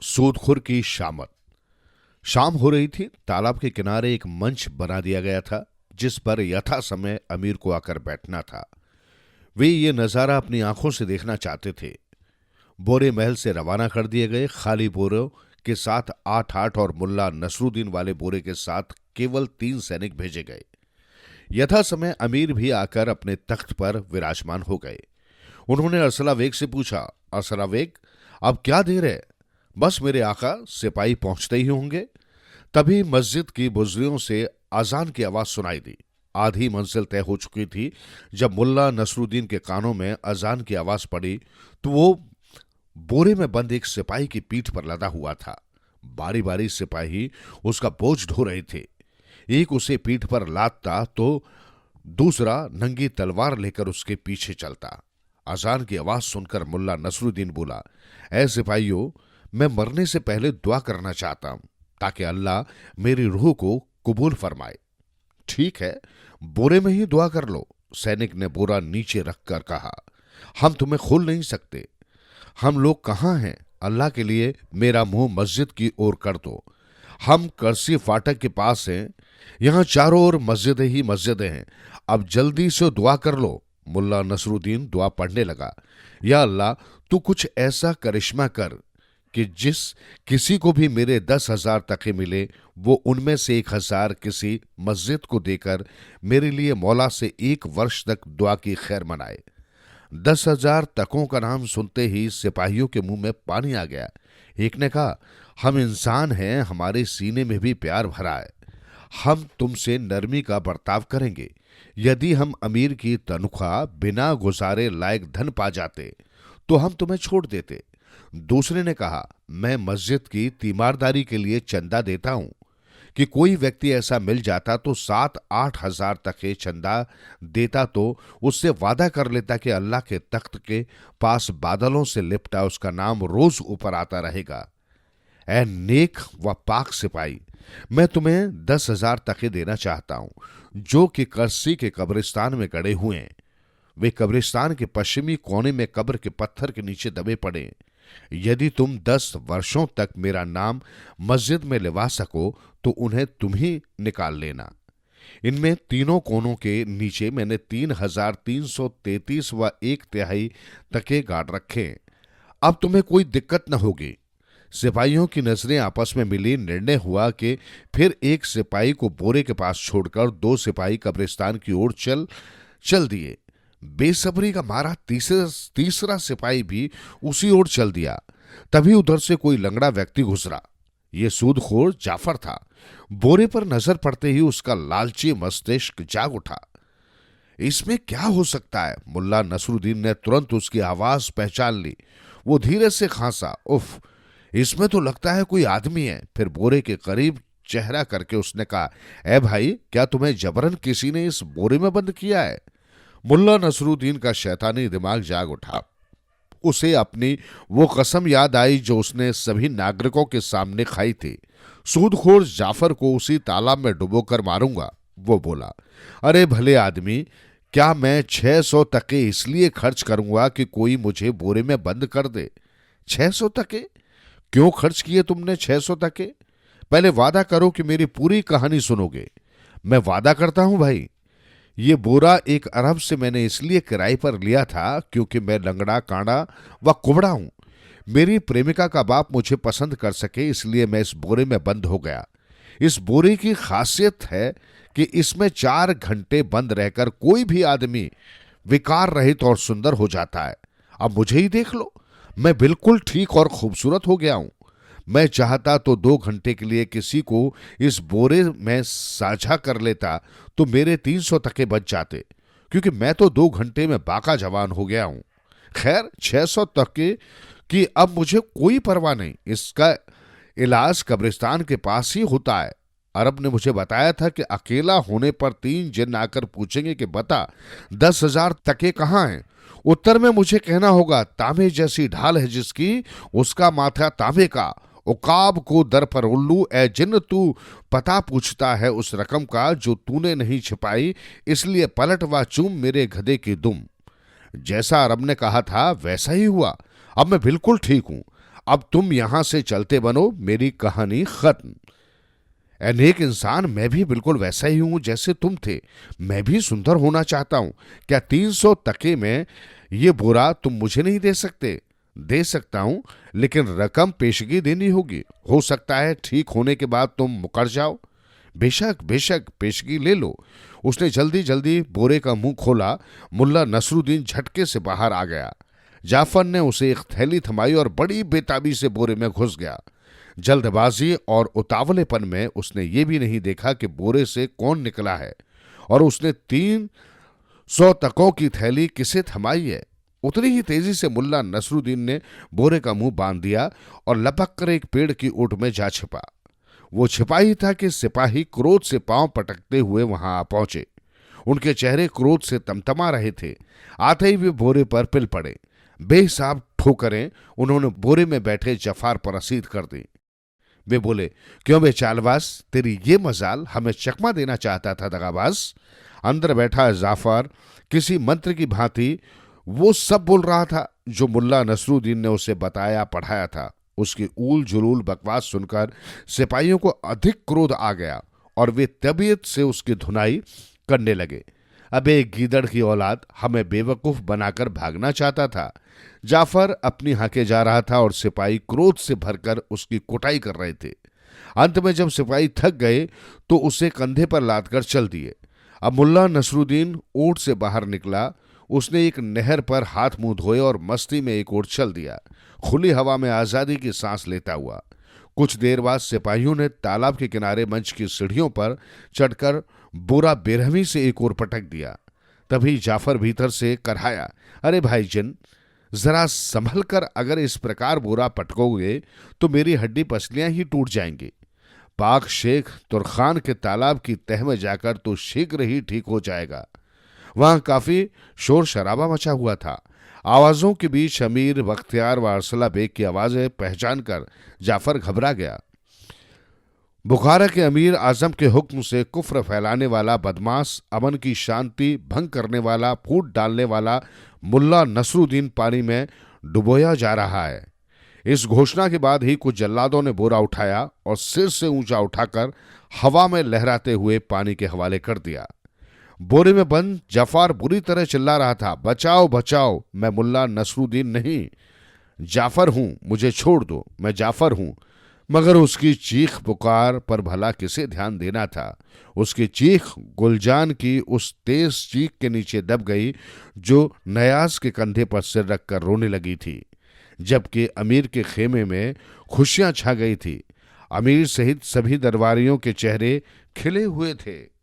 सूदखोर की शामत। शाम हो रही थी। तालाब के किनारे एक मंच बना दिया गया था जिस पर यथा समय अमीर को आकर बैठना था। वे ये नजारा अपनी आंखों से देखना चाहते थे। बोरे महल से रवाना कर दिए गए। खाली बोरों के साथ 8-8 और मुल्ला नसरुद्दीन वाले बोरे के साथ केवल 3 सैनिक भेजे गए। यथा समय अमीर भी आकर अपने तख्त पर विराजमान हो गए। उन्होंने अरसलावेग से पूछा, अरसलावेग, अब क्या देर है? बस मेरे आका सिपाही पहुंचते ही होंगे। तभी मस्जिद की बुजरियों से अजान की आवाज सुनाई दी। आधी मंजिल तय हो चुकी थी। जब मुल्ला नसरुद्दीन के कानों में अजान की आवाज पड़ी तो वो बोरे में बंद एक सिपाही की पीठ पर लदा हुआ था। बारी बारी सिपाही उसका बोझ ढो रहे थे। एक उसे पीठ पर लादता तो दूसरा नंगी तलवार लेकर उसके पीछे चलता। अजान की आवाज सुनकर मुल्ला नसरुद्दीन बोला, ऐ सिपाहियों, मैं मरने से पहले दुआ करना चाहता हूं ताकि अल्लाह मेरी रूह को कबूल फरमाए। ठीक है, बोरे में ही दुआ कर लो, सैनिक ने बोरा नीचे रखकर कहा। हम तुम्हें खोल नहीं सकते। हम लोग कहाँ हैं? अल्लाह के लिए मेरा मुंह मस्जिद की ओर कर दो। हम करसी फाटक के पास हैं। यहां चारों ओर मस्जिदें ही मस्जिदें हैं। अब जल्दी से दुआ कर लो। मुल्ला नसरुद्दीन दुआ पढ़ने लगा। या अल्लाह, तू कुछ ऐसा करिश्मा कर कि जिस किसी को भी मेरे 10,000 तके मिले वो उनमें से 1,000 किसी मस्जिद को देकर मेरे लिए मौला से 1 वर्ष तक दुआ की खैर मनाए। 10,000 तकों का नाम सुनते ही सिपाहियों के मुंह में पानी आ गया। एक ने कहा, हम इंसान हैं, हमारे सीने में भी प्यार भरा है। हम तुमसे नरमी का बर्ताव करेंगे। यदि हम अमीर की तनख्वाह बिना गुजारे लायक धन पा जाते तो हम तुम्हें छोड़ देते। दूसरे ने कहा, मैं मस्जिद की तीमारदारी के लिए चंदा देता हूं कि कोई व्यक्ति ऐसा मिल जाता तो 7-8 हजार तक के चंदा देता तो उससे वादा कर लेता कि अल्लाह के तख्त के पास बादलों से लिपटा उसका नाम रोज ऊपर आता रहेगा। ऐ नेक व पाक सिपाही, मैं तुम्हें 10,000 तके देना चाहता हूं जो कि करसी के कब्रिस्तान में गड़े हुए हैं। वे कब्रिस्तान के पश्चिमी कोने में कब्र के पत्थर के नीचे दबे पड़े। यदि तुम 10 वर्षों तक मेरा नाम मस्जिद में लिवा सको तो उन्हें तुम ही निकाल लेना। इनमें तीनों कोनों के नीचे मैंने 3,333 व 1/3 तके गाड़ रखे। अब तुम्हें कोई दिक्कत न होगी। सिपाहियों की नजरें आपस में मिली। निर्णय हुआ कि फिर एक सिपाही को बोरे के पास छोड़कर 2 सिपाही कब्रिस्तान की ओर चल दिए। बेसब्री का मारा तीसरा सिपाही भी उसी ओर चल दिया। तभी उधर से कोई लंगड़ा व्यक्ति गुजरा। ये सूदखोर जाफर था। बोरे पर नजर पड़ते ही उसका लालची मस्तिष्क जाग उठा। इसमें क्या हो सकता है? मुल्ला नसरुद्दीन ने तुरंत उसकी आवाज पहचान ली। वो धीरे से खांसा, उफ, इसमें तो लगता है कोई आदमी है। फिर बोरे के करीब चेहरा करके उसने कहा, ए भाई, क्या तुम्हें जबरन किसी ने इस बोरे में बंद किया है? मुल्ला नसरुद्दीन का शैतानी दिमाग जाग उठा। उसे अपनी वो कसम याद आई जो उसने सभी नागरिकों के सामने खाई थी। सूदखोर जाफर को उसी तालाब में डुबोकर मारूंगा। वो बोला, अरे भले आदमी, क्या मैं 600 तके इसलिए खर्च करूंगा कि कोई मुझे बोरे में बंद कर दे? 600 तके? क्यों खर्च किए तुमने 600 तके? पहले वादा करो कि मेरी पूरी कहानी सुनोगे। मैं वादा करता हूं भाई। ये बोरा 1 अरब से मैंने इसलिए किराए पर लिया था क्योंकि मैं लंगड़ा, कांडा व कुबड़ा हूं। मेरी प्रेमिका का बाप मुझे पसंद कर सके इसलिए मैं इस बोरे में बंद हो गया। इस बोरे की खासियत है कि इसमें 4 घंटे बंद रहकर कोई भी आदमी विकार रहित और सुंदर हो जाता है। अब मुझे ही देख लो, मैं बिल्कुल ठीक और खूबसूरत हो गया हूं। मैं चाहता तो 2 घंटे के लिए किसी को इस बोरे में साझा कर लेता तो मेरे 300 तके बच जाते, क्योंकि मैं तो 2 घंटे में बाका जवान हो गया हूं। खैर, 600 तके की अब मुझे कोई परवाह नहीं। इसका इलाज कब्रिस्तान के पास ही होता है। अरब ने मुझे बताया था कि अकेला होने पर 3 जिन्न आकर पूछेंगे कि बता 10,000 तके कहाँ हैं। उत्तर में मुझे कहना होगा, तांबे जैसी ढाल है जिसकी, उसका माथा तांबे का। उकाब को दर पर उल्लू, ए जिन्न तू पता पूछता है उस रकम का जो तूने नहीं छिपाई, इसलिए पलट व चूम मेरे गधे की दुम। जैसा अरब ने कहा था वैसा ही हुआ। अब मैं बिल्कुल ठीक हूं। अब तुम यहां से चलते बनो, मेरी कहानी खत्म। अनेक इंसान, मैं भी बिल्कुल वैसा ही हूं जैसे तुम थे। मैं भी सुंदर होना चाहता हूं। क्या 300 टके में ये बोरा तुम मुझे नहीं दे सकते? दे सकता हूं, लेकिन रकम पेशगी देनी होगी। हो सकता है ठीक होने के बाद तुम मुकर जाओ। बेशक बेशक, पेशगी ले लो। उसने जल्दी जल्दी बोरे का मुंह खोला। मुल्ला नसरुद्दीन झटके से बाहर आ गया। जाफर ने उसे एक थैली थमाई और बड़ी बेताबी से बोरे में घुस गया। जल्दबाजी और उतावलेपन में उसने ये भी नहीं देखा कि बोरे से कौन निकला है और उसने 300 टकों की थैली किसे थमाई है। उतनी ही तेजी से मुल्ला नसरुद्दीन ने बोरे का मुंह बांध दिया और लपक कर एक पेड़ की ओट में जा छिपा। वो छिपा ही था कि सिपाही क्रोध से पांव पटकते हुए वहां आ पहुंचे। उनके चेहरे क्रोध से तमतमा रहे थे। आते ही वे बोरे पर पिल पड़े। बेहिसाब ठोकरें उन्होंने बोरे में बैठे जफार पर रसीद कर दी। वे बोले, क्यों बे चालबाज, तेरी ये मजाल, हमें चकमा देना चाहता था दगाबाज। अंदर बैठा जाफर किसी मंत्र की भांति वो सब बोल रहा था जो मुल्ला नसरुद्दीन ने उसे बताया पढ़ाया था। उसकी ऊल जुलूल बकवास सुनकर सिपाहियों को अधिक क्रोध आ गया और वे तबीयत से उसकी धुनाई करने लगे। अबे गीदड़ की औलाद, हमें बेवकूफ बनाकर भागना चाहता था। जाफर अपनी हाके जा रहा था और सिपाही क्रोध से भरकर उसकी कुटाई कर रहे थे। अंत में जब सिपाही थक गए तो उसे कंधे पर लादकर चल दिए। अब मुल्ला नसरुद्दीन ओट से बाहर निकला। उसने एक नहर पर हाथ मुंह धोए और मस्ती में एक ओर चल दिया, खुली हवा में आजादी की सांस लेता हुआ। कुछ देर बाद सिपाहियों ने तालाब के किनारे मंच की सीढ़ियों पर चढ़कर बोरा बेरहमी से एक ओर पटक दिया। तभी जाफर भीतर से करहाया, अरे भाईजन, जरा संभल कर, अगर इस प्रकार बोरा पटकोगे तो मेरी हड्डी पसलियां ही टूट जाएंगी। पाक शेख तुरखान के तालाब की तह में जाकर तो शीघ्र ही ठीक हो जाएगा। वहां काफी शोर शराबा मचा हुआ था। आवाजों के बीच अमीर बख्तियार व अरसला बेग की आवाजें पहचान कर जाफर घबरा गया। बुखारा के अमीर आजम के हुक्म से कुफ्र फैलाने वाला बदमाश, अमन की शांति भंग करने वाला, फूट डालने वाला मुल्ला नसरुद्दीन पानी में डुबोया जा रहा है। इस घोषणा के बाद ही कुछ जल्लादों ने बोरा उठाया और सिर से ऊंचा उठाकर हवा में लहराते हुए पानी के हवाले कर दिया। बोरे में बंद जफार बुरी तरह चिल्ला रहा था, बचाओ बचाओ, मैं मुल्ला नसरुद्दीन नहीं, जाफर हूं, मुझे छोड़ दो, मैं जाफर हूं। मगर उसकी चीख पुकार पर भला किसे ध्यान देना था। उसकी चीख गुलजान की उस तेज चीख के नीचे दब गई जो नयाज के कंधे पर सिर रखकर रोने लगी थी। जबकि अमीर के खेमे में खुशियां छा गई थी। अमीर सहित सभी दरबारियों के चेहरे खिले हुए थे।